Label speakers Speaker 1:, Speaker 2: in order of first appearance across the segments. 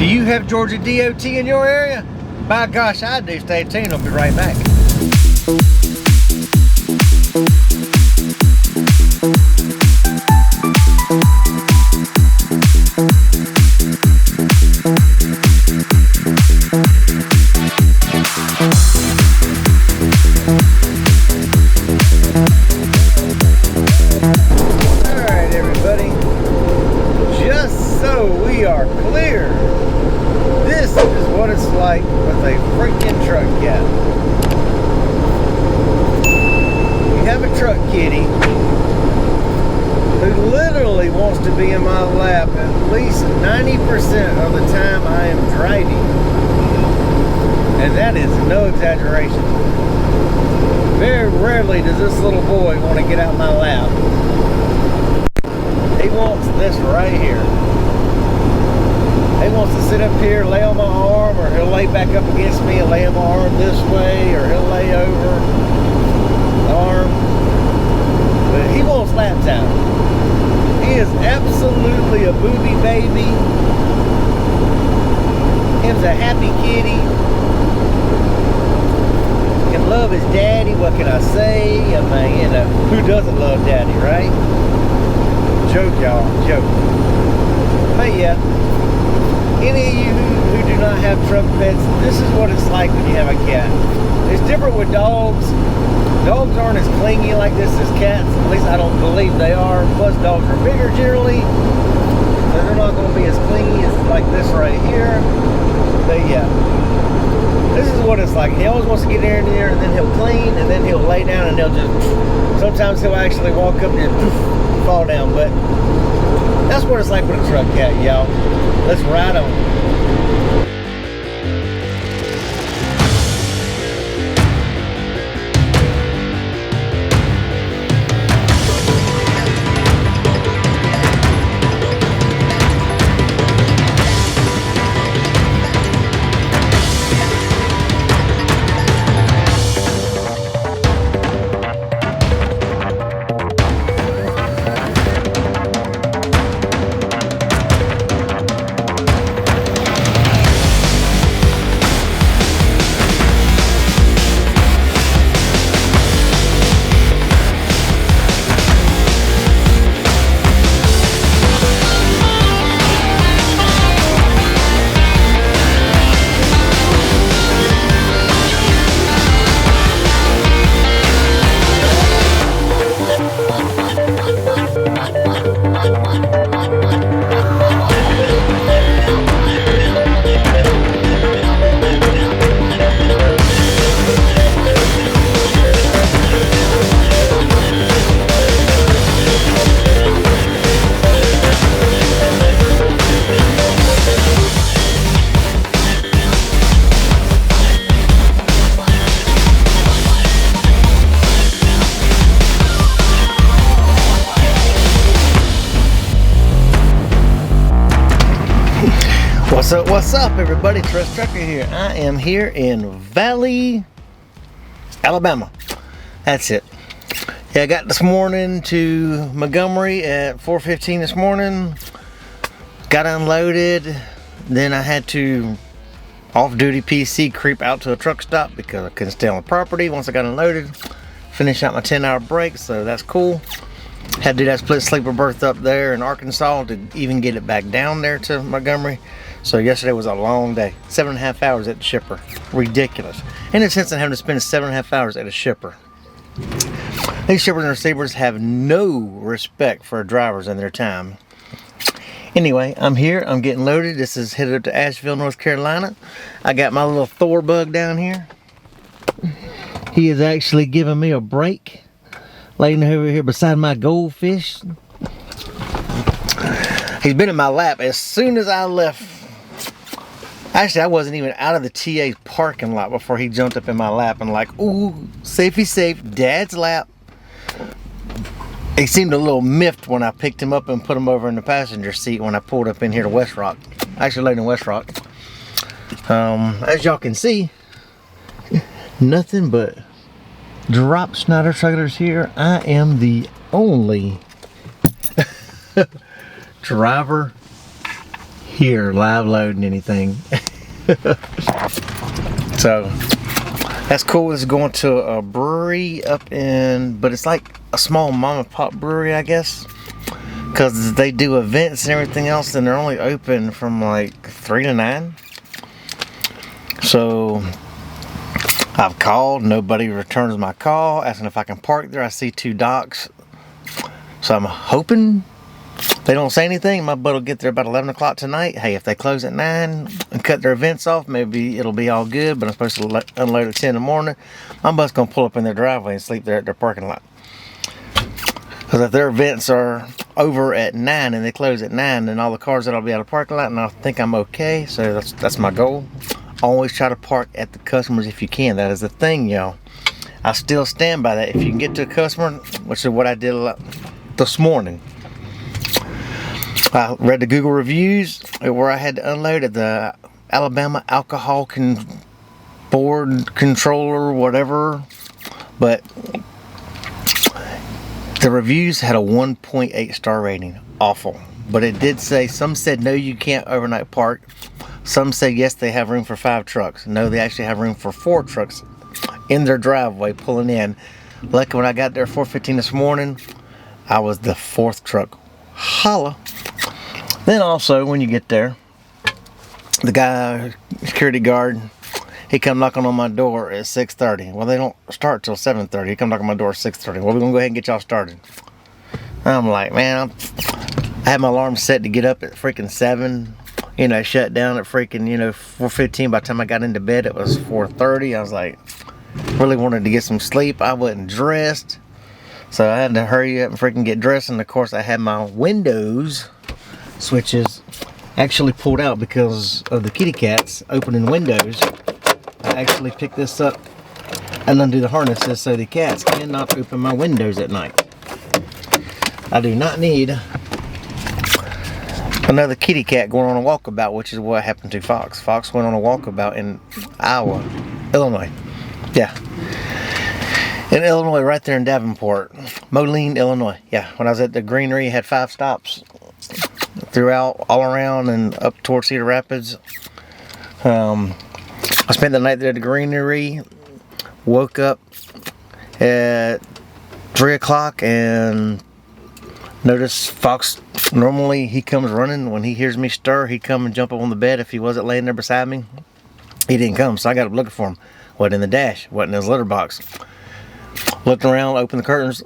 Speaker 1: Do you have Georgia DOT in your area? By gosh, I do. Stay tuned. I'll be right back. Alright everybody, just so we are clear, this is what it's like with a freaking truck cat. You have a truck kitty who literally wants to be in my lap at least 90% of the time I am driving. And that is no exaggeration. Very rarely does this little boy want to get out my lap. He wants this right here. He wants to sit up here, lay on my arm, or he'll lay back up against me and lay on my arm this way, or he'll lay over the arm. But he wants lap time. He is absolutely a booby baby. Him's a happy kitty. Can love his daddy. What can I say? I mean, you know, who doesn't love daddy, right? Joke, y'all, joke. But yeah, any of you who do not have truck pets, this is what it's like when you have a cat. It's different with dogs. Dogs aren't as clingy like this as cats. At least I don't believe they are. Plus dogs are bigger generally, so they're not going to be as clingy as like this right here. But yeah, this is what it's like. He always wants to get in there, and then he'll clean, and then he'll lay down, and he'll just, sometimes he'll actually walk up and just poof, fall down. But that's what it's like with a truck cat, y'all. Let's ride on. What's up everybody, Tourette Trucker here. I am here in Valley, Alabama. That's it. Yeah, I got this morning to Montgomery at 4:15 this morning. Got unloaded. Then I had to off-duty PC creep out to a truck stop because I couldn't stay on the property once I got unloaded. Finish out my 10-hour break, so that's cool. Had to do that split sleeper berth up there in Arkansas to even get it back down there to Montgomery. So yesterday was a long day. 7.5 hours at the shipper. Ridiculous. In a sense of having to spend 7.5 hours at a shipper. These shippers and receivers have no respect for drivers and their time. Anyway, I'm here. I'm getting loaded. This is headed up to Asheville, North Carolina. I got my little Thor bug down here. He is actually giving me a break. Laying over here beside my goldfish. He's been in my lap as soon as I left. Actually, I wasn't even out of the TA parking lot before he jumped up in my lap and like, ooh, safety safe, Dad's lap. He seemed a little miffed when I picked him up and put him over in the passenger seat when I pulled up in here to West Rock. I actually laid in West Rock. As y'all can see, nothing but drop Schneider trailers here. I am the only driver here live loading anything. So that's cool. It's going to a brewery up in, but it's like a small mom and pop brewery, I guess, because they do events and everything else, and they're only open from like 3 to 9. So I've called, nobody returns my call, asking if I can park there. I see 2 docks, so I'm hoping they don't say anything. My butt will get there about 11 o'clock tonight. Hey, if they close at 9 and cut their events off, maybe it'll be all good, but I'm supposed to unload at 10 in the morning. My butt's gonna pull up in their driveway and sleep there at their parking lot. Because if their events are over at 9 and they close at 9, then all the cars that'll be out of the parking lot, and I think I'm okay. So that's my goal. Always try to park at the customers if you can. That is the thing, y'all. I still stand by that. If you can get to a customer, which is what I did this morning. I read the Google reviews where I had to unload at the Alabama Alcohol Board Controller, whatever. But the reviews had a 1.8 star rating. Awful. But it did say, some said no, you can't overnight park. Some said yes, they have room for 5 trucks. No, they actually have room for 4 trucks in their driveway pulling in. Lucky when I got there 4:15 this morning, I was the 4th truck. Holla. Then also when you get there, the guy, security guard, he come knocking on my door at 6:30. Well, they don't start till 7:30. He come knocking on my door at 6:30. Well, we're gonna go ahead and get y'all started. I'm like, man, I had my alarm set to get up at freaking 7. You know, shut down at freaking, 4:15. By the time I got into bed, it was 4:30. I was like, really wanted to get some sleep. I wasn't dressed, so I had to hurry up and freaking get dressed. And of course, I had my windows switches actually pulled out because of the kitty cats opening windows. I actually picked this up and undo the harnesses so the cats cannot open my windows at night. I do not need another kitty cat going on a walkabout, which is what happened to Fox. Fox went on a walkabout in Illinois. Yeah. In Illinois, right there in Davenport. Moline, Illinois. Yeah, when I was at the greenery, it had 5 stops throughout, all around, and up towards Cedar Rapids. I spent the night there at the greenery. Woke up at 3 o'clock and noticed Fox. Normally he comes running when he hears me stir. He'd come and jump up on the bed if he wasn't laying there beside me. He didn't come, so I got up looking for him. Wasn't in the dash, wasn't in his litter box. Looked around, opened the curtains,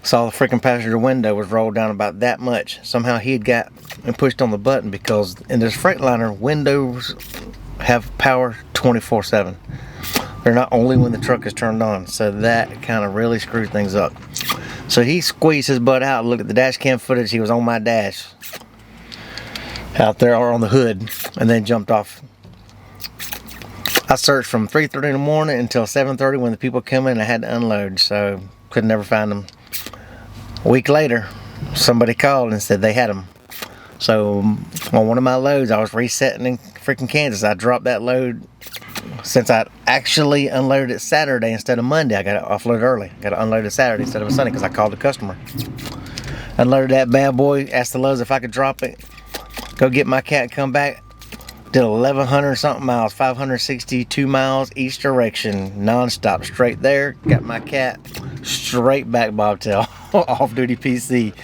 Speaker 1: saw the freaking passenger window was rolled down about that much. Somehow he had got and pushed on the button, because in this Freightliner, windows have power 24/7. They're not only when the truck is turned on, so that kind of really screwed things up. So he squeezed his butt out, looked at the dash cam footage. He was on my dash out there or on the hood, and then jumped off. I searched from 3:30 in the morning until 7:30 when the people come in. I had to unload, so could never find them. A week later, somebody called and said they had them. So on one of my loads, I was resetting in freaking Kansas. I dropped that load. Since I actually unloaded it Saturday instead of Monday, I got it offloaded early. Got it unloaded Saturday instead of Sunday because I called the customer. Unloaded that bad boy, asked the Lowe's if I could drop it, go get my cat, come back. Did 1,100 something miles, 562 miles each direction, non-stop, straight there. Got my cat straight back bobtail, off-duty PC.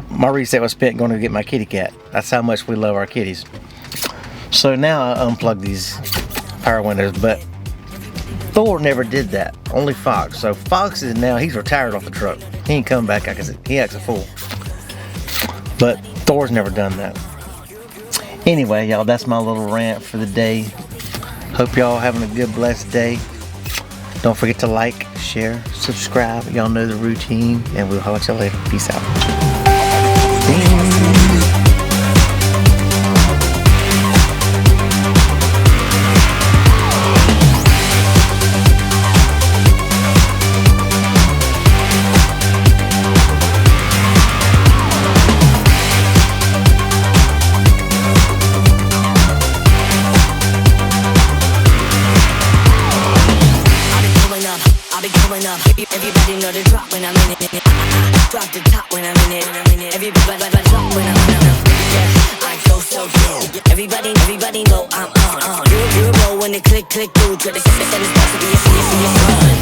Speaker 1: My reset was spent going to get my kitty cat. That's how much we love our kitties. So now I unplugged these power windows, but Thor never did that. Only Fox. So Fox is now, he's retired off the truck. He ain't come back because he acts a fool. But Thor's never done that. Anyway, y'all, that's my little rant for the day. Hope y'all having a good, blessed day. Don't forget to like, share, subscribe. Y'all know the routine, and we'll holler at y'all later. Peace out.
Speaker 2: Everybody know the drop when I'm in it. Drop the top when I'm in it. Everybody drop when I'm in it. Yeah, I go so everybody know I'm on. You know when the click through, try to send this box to be a serious run.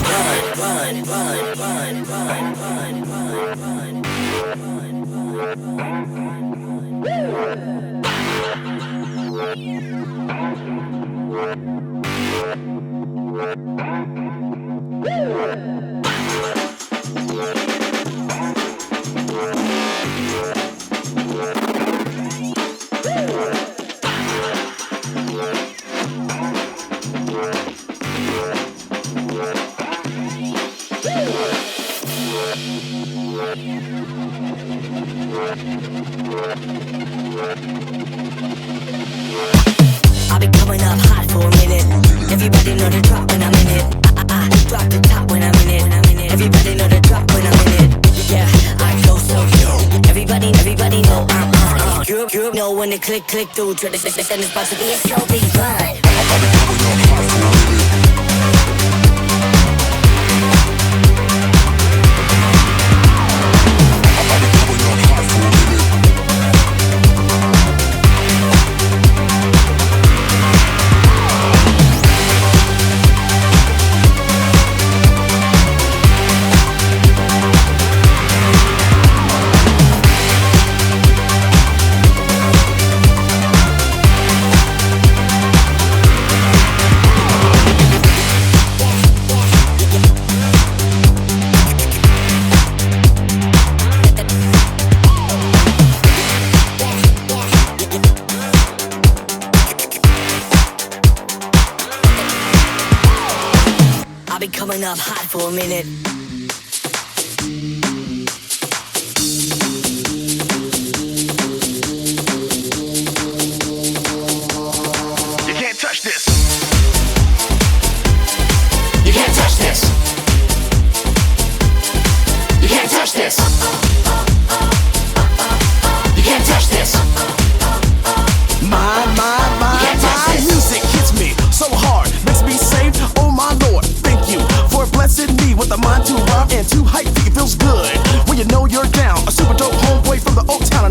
Speaker 2: I'll be coming up hot for a minute. Everybody know the drop when I'm in it. I drop the top when I'm in it. Everybody know the drop when I'm in it. Yeah, I go so yo. Everybody know I'm on. You know when the click through, try to send this box to be a slow beat run. I'll be coming up hot for a minute.
Speaker 3: You can't touch this.
Speaker 4: You can't touch this. You can't touch this. You can't touch this.
Speaker 3: My
Speaker 4: this.
Speaker 3: music hits me so hard, makes me say, oh my Lord, thank you for blessing me with a mind to rock and to hype. It feels good when you know you're down. A super